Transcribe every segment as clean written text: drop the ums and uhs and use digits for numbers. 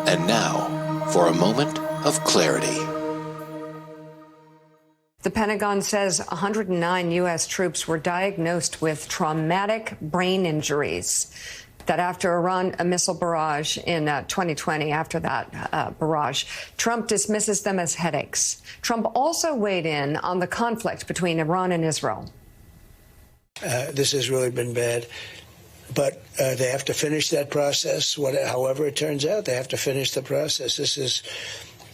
And now, for a moment of clarity. The Pentagon says 109 U.S. troops were diagnosed with traumatic brain injuries. That after a missile barrage in 2020, after that barrage, Trump dismisses them as headaches. Trump also weighed in on the conflict between Iran and Israel. This has really been bad. But they have to finish that process. However it turns out, they have to finish the process. This is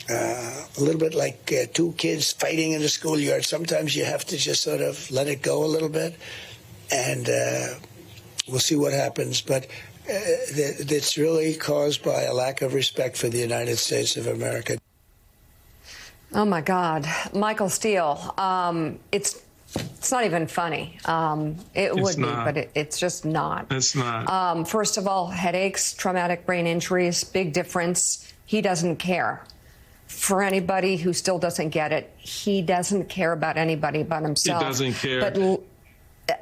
a little bit like two kids fighting in the schoolyard. Sometimes you have to just sort of let it go a little bit, and we'll see what happens. But it's really caused by a lack of respect for the United States of America. Oh, my God. Michael Steele, it's not even funny. It would be, but it's just not. It's not. First of all, headaches, traumatic brain injuries, big difference. He doesn't care. For anybody who still doesn't get it, he doesn't care about anybody but himself. He doesn't care. But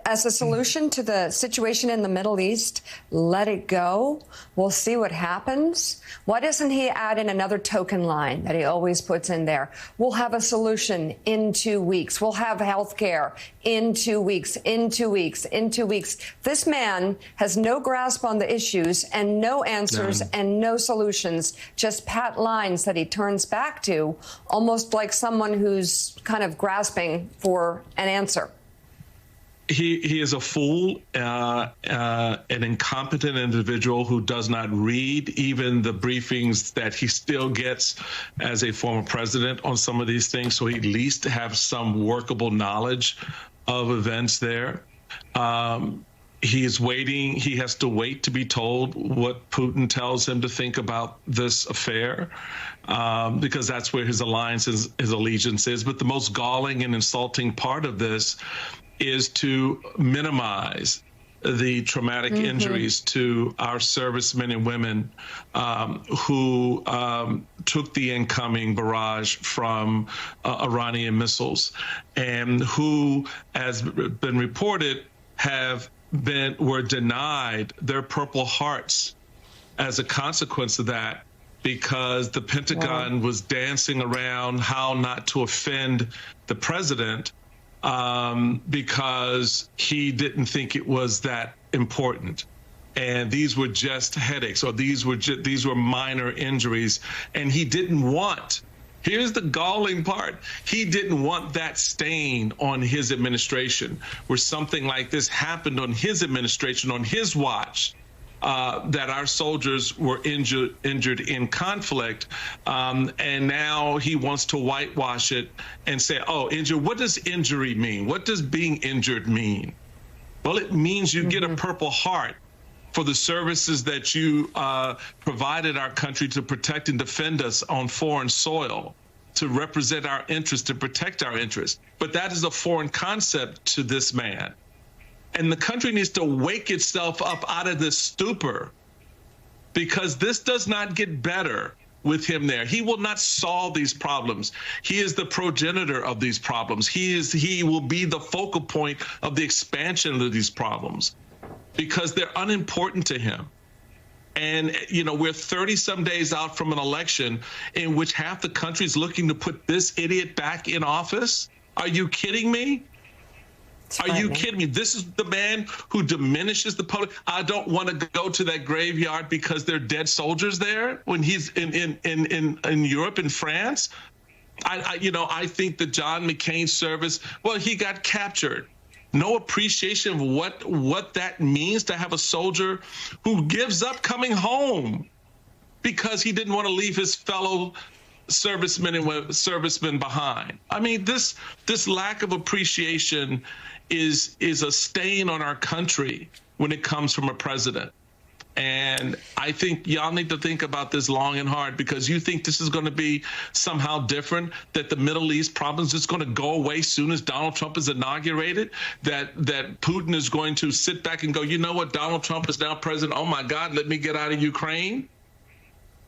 as a solution to the situation in the Middle East, let it go. We'll see what happens. Why doesn't he add in another token line that he always puts in there? We'll have a solution in 2 weeks. We'll have health care in 2 weeks, in 2 weeks, in 2 weeks. This man has no grasp on the issues and no answers and no solutions, just pat lines that he turns back to, almost like someone who's kind of grasping for an answer. He is a fool, an incompetent individual who does not read even the briefings that he still gets as a former president on some of these things. So he at least have some workable knowledge of events there. He is waiting. He has to wait to be told what Putin tells him to think about this affair, because that's where his alliance is, his allegiance is. But the most galling and insulting part of this is to minimize the traumatic injuries to our servicemen and women who took the incoming barrage from Iranian missiles, and who, as been reported, were denied their Purple Hearts as a consequence of that, because the Pentagon was dancing around how not to offend the president, because he didn't think it was that important. And these were just headaches, or these were minor injuries. And he didn't want, here's the galling part, he didn't want that stain on his administration, where something like this happened on his administration, on his watch. That our soldiers were injured in conflict, and now he wants to whitewash it and say, oh, injured. What does injury mean? What does being injured mean? Well, it means you get a Purple Heart for the services that you provided our country to protect and defend us on foreign soil, to represent our interests, to protect our interests. But that is a foreign concept to this man. And the country needs to wake itself up out of this stupor, because this does not get better with him there. He will not solve these problems. He is the progenitor of these problems. He will be the focal point of the expansion of these problems, because they're unimportant to him. And, you know, we're 30-some days out from an election in which half the country is looking to put this idiot back in office. Are you kidding me? Are you kidding me? This is the man who diminishes the public. I don't want to go to that graveyard because there are dead soldiers there when he's in Europe, in France. I think the John McCain service, well, he got captured. No appreciation of what that means to have a soldier who gives up coming home because he didn't want to leave his fellow servicemen behind. I mean, this lack of appreciation is a stain on our country when it comes from a president. And I think y'all need to think about this long and hard, because you think this is going to be somehow different, that the Middle East problems is going to go away as soon as Donald Trump is inaugurated, that Putin is going to sit back and go, you know what, Donald Trump is now president. Oh, my God, let me get out of Ukraine.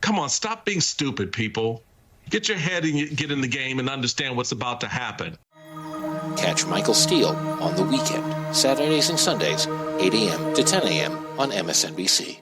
Come on, stop being stupid, people. Get your head and get in the game and understand what's about to happen. Catch Michael Steele on The Weekend, Saturdays and Sundays, 8 a.m. to 10 a.m. on MSNBC.